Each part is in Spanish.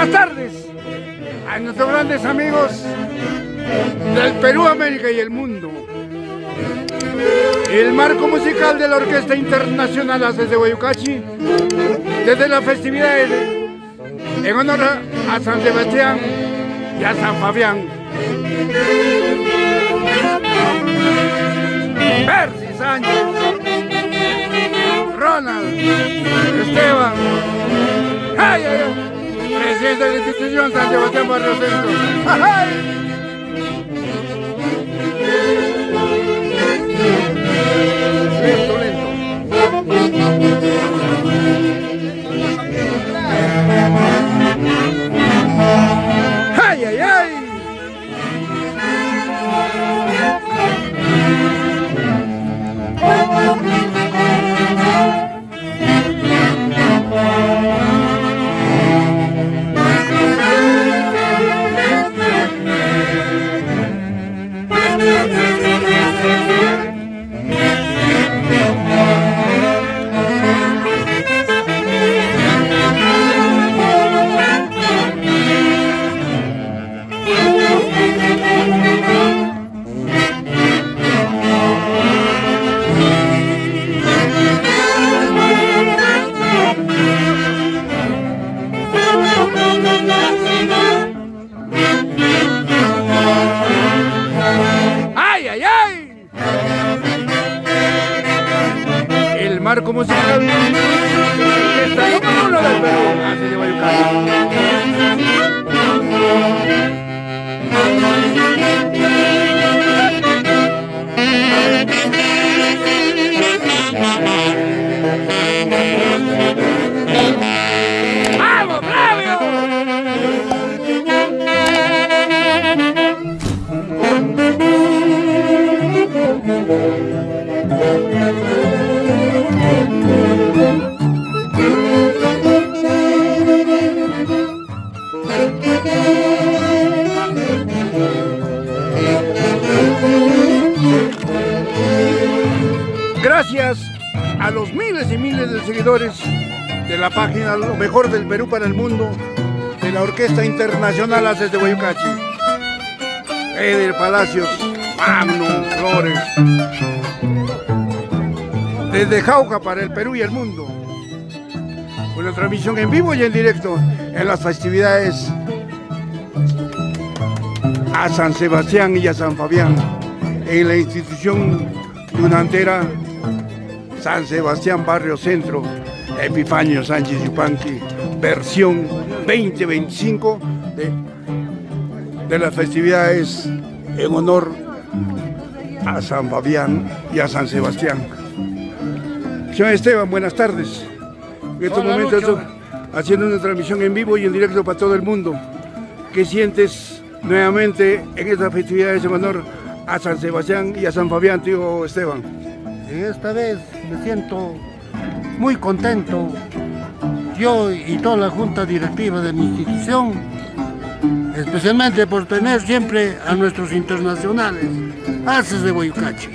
Buenas tardes a nuestros grandes amigos del Perú, América y el mundo. El marco musical de la Orquesta Internacional Haces de Guayucachi, desde las festividades en honor a San Sebastián y a San Fabián. Percy Sánchez, Ronald, Esteban, presidente de la institución San Sebastián Barrio Centro. Lento, lento. ¡Ay, ay, ay! El marco musical está número uno del Perú, Haces de Guayucachi. ¡Vamos, Flavio! Gracias a los miles y miles de seguidores de la página Lo Mejor del Perú para el Mundo de la Orquesta Internacional Haces de Guayucachi. Eder Palacios, Magno Flores, desde Jauja para el Perú y el mundo. Una transmisión en vivo y en directo en las festividades a San Sebastián y a San Fabián en la institución tunantera San Sebastián Barrio Centro, Epifanio Sánchez Yupanqui, versión 2025 de las festividades en honor a San Fabián y a San Sebastián. Señor Esteban, buenas tardes. En estos momentos estoy haciendo una transmisión en vivo y en directo para todo el mundo. ¿Qué sientes nuevamente en estas festividades en honor a San Sebastián y a San Fabián, tío Esteban? Esta vez me siento muy contento, yo y toda la junta directiva de mi institución, especialmente por tener siempre a nuestros internacionales, Haces de Guayucachi.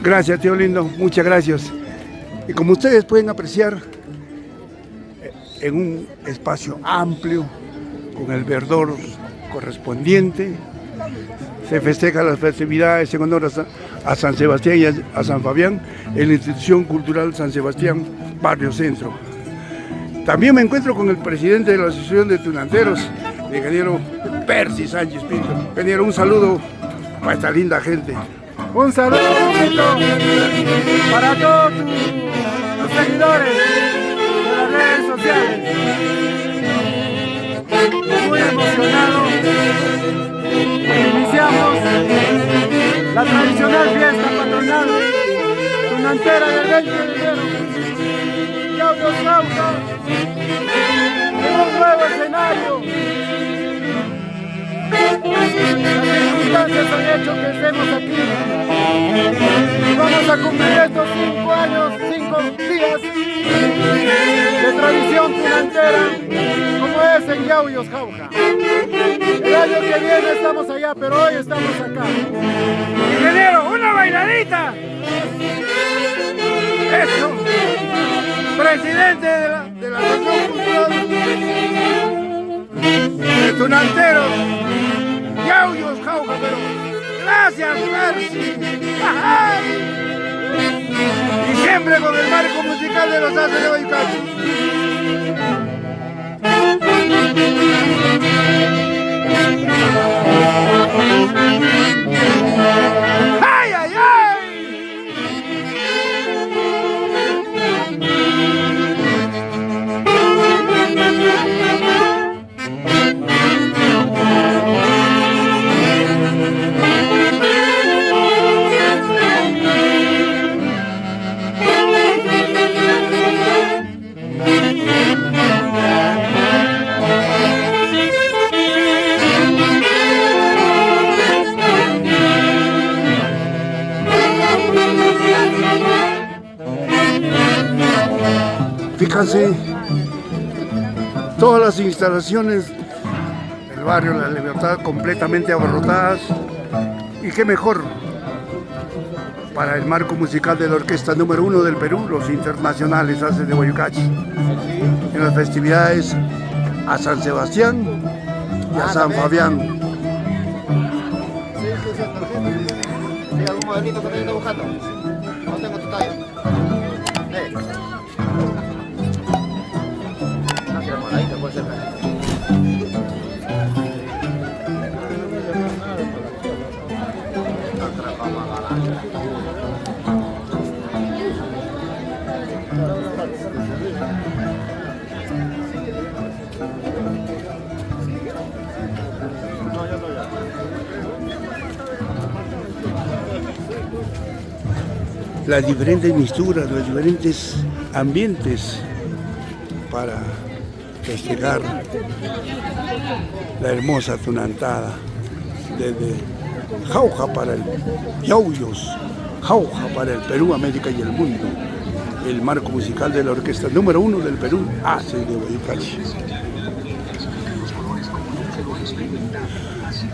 Gracias, tío lindo, muchas gracias. Y como ustedes pueden apreciar, en un espacio amplio, con el verdor correspondiente, se festejan las festividades en honor a San Sebastián y a San Fabián en la Institución Cultural San Sebastián Barrio Centro. También me encuentro con el presidente de la Asociación de Tunanteros, el ingeniero Percy Sánchez Pinto. Ingeniero, un saludo para esta linda gente. Un saludo para todos tus seguidores de las redes sociales. Muy emocionado. Iniciamos la tradicional fiesta patronal tunantera del 20 de enero. Yaulios Jauja, en un nuevo escenario. Las circunstancias han hecho que estemos aquí. Y vamos a cumplir estos 5 años, 5 días de tradición tunantera, como es en Yaulios Jauja. El año que viene estamos allá, pero hoy estamos acá. Ingeniero, una bailadita. Eso. Presidente de la Asociación Cultural tunanteros, yauyos, jauja, pero gracias, Percy. Y siempre con el marco musical de los Haces de Guayucachi. ¡Ay, ay, ay! Fíjense, todas las instalaciones del barrio La Libertad completamente abarrotadas, y qué mejor para el marco musical de la orquesta número 1 del Perú, los internacionales Haces de Guayucachi, en las festividades a San Sebastián y a San Fabián. ¿Hay algún modelito que te esté buscando? No tengo tu talla. Ahí te puede ser. Las diferentes mixturas, los diferentes ambientes para festejar la hermosa tunantada, desde jauja para el yauyos, jauja para el Perú, América y el mundo, el marco musical de la orquesta número 1 del Perú, Haces de Guayucachi.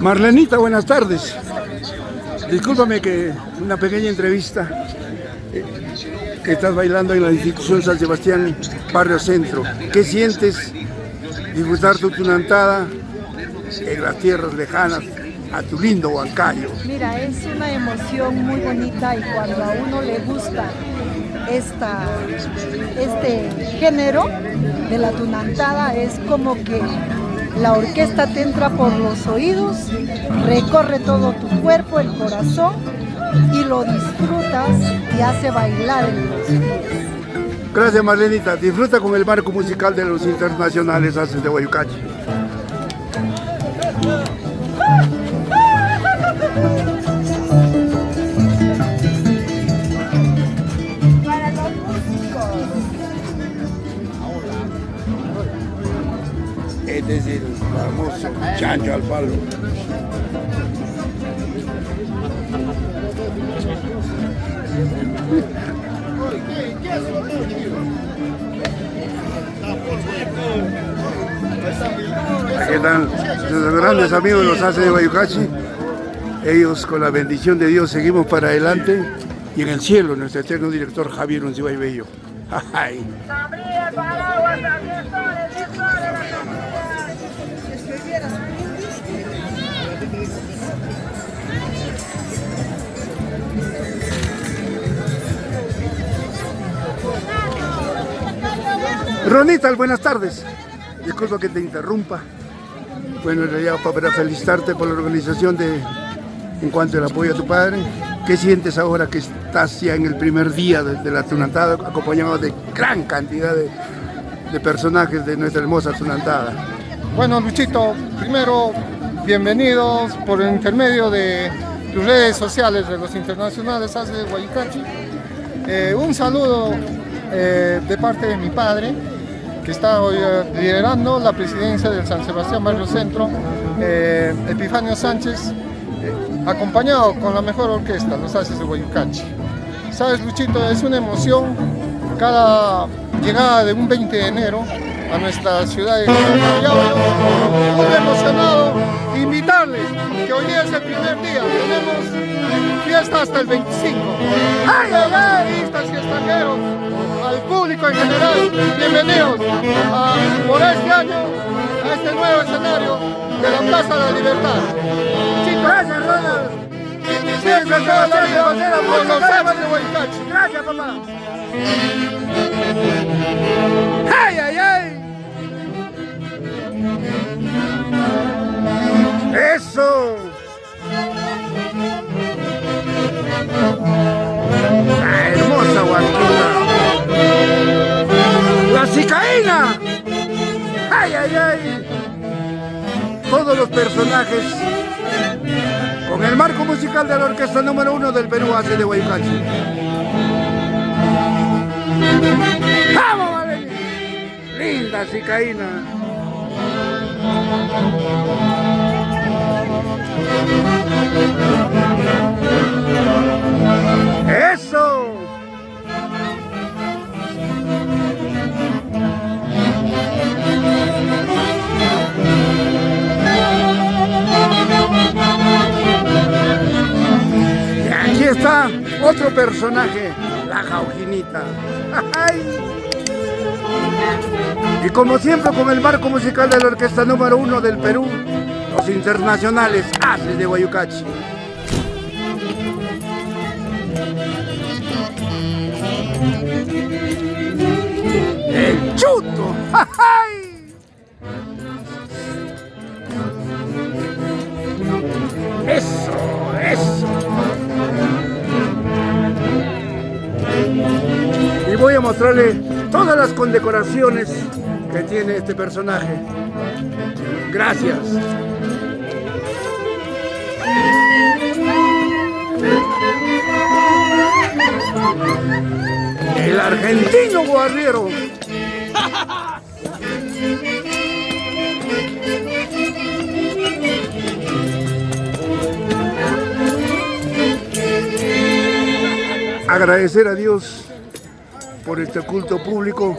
Marlenita, buenas tardes. Discúlpame que una pequeña entrevista. Que estás bailando en la institución San Sebastián, Barrio Centro. ¿Qué sientes disfrutar tu tunantada en las tierras lejanas a tu lindo Huancayo? Mira, es una emoción muy bonita, y cuando a uno le gusta este género de la tunantada, es como que la orquesta te entra por los oídos, recorre todo tu cuerpo, el corazón, y lo disfrutas y hace bailar en los pies. Gracias, Marlenita. Disfruta con el marco musical de los internacionales Haces de Guayucachi. Para los músicos. Este es el famoso chancho al palo. Aquí están nuestros grandes amigos, los Haces de Guayucachi. Ellos, con la bendición de Dios, seguimos para adelante. Y en el cielo, nuestro eterno director Javier Uncibay Bello. Ay. Ronita, buenas tardes. Disculpa que te interrumpa. Bueno, en realidad para felicitarte por la organización en cuanto al apoyo a tu padre. ¿Qué sientes ahora que estás ya en el primer día de la tunantada, acompañado de gran cantidad de personajes de nuestra hermosa tunantada? Bueno, Luchito, primero, bienvenidos por el intermedio de tus redes sociales de los internacionales Haces de Guayucachi. Un saludo de parte de mi padre, que está hoy liderando la presidencia del San Sebastián Barrio Centro, Epifanio Sánchez, acompañado con la mejor orquesta, los Haces de Guayucachi. Sabes, Luchito, es una emoción cada llegada de un 20 de enero a nuestra ciudad de Guayucachi. Muy emocionado, invitarles que hoy día es el primer día, tenemos fiesta hasta el 25. ¡Ay, ay, ay! Turistas y extranjeros, al público en general, bienvenidos por este año a este nuevo escenario de la Plaza de la Libertad. Chicos, Gracias, Ronald. siempre toda la vida por los temas de Huaycachi. Gracias, papá. ¡Ay, ay, ay! ¡Eso! ¡La hermosa Huarquita! ¡La cicaína! ¡Ay, ay, ay! Todos los personajes con el marco musical de la orquesta número 1 del Perú hace de Huaycachi. ¡Vamos, Valeria! ¡Linda cicaína! ¡Eso! Y aquí está otro personaje, la Jaujinita. ¡Ay! Y como siempre con el marco musical de la orquesta número 1 del Perú, los internacionales haces de Huaycachi. ¡El chuto! ¡Ay! ¡Eso! ¡Eso! Y voy a mostrarle todas las condecoraciones que tiene este personaje. Gracias. El argentino guerrero. Agradecer a Dios por este culto público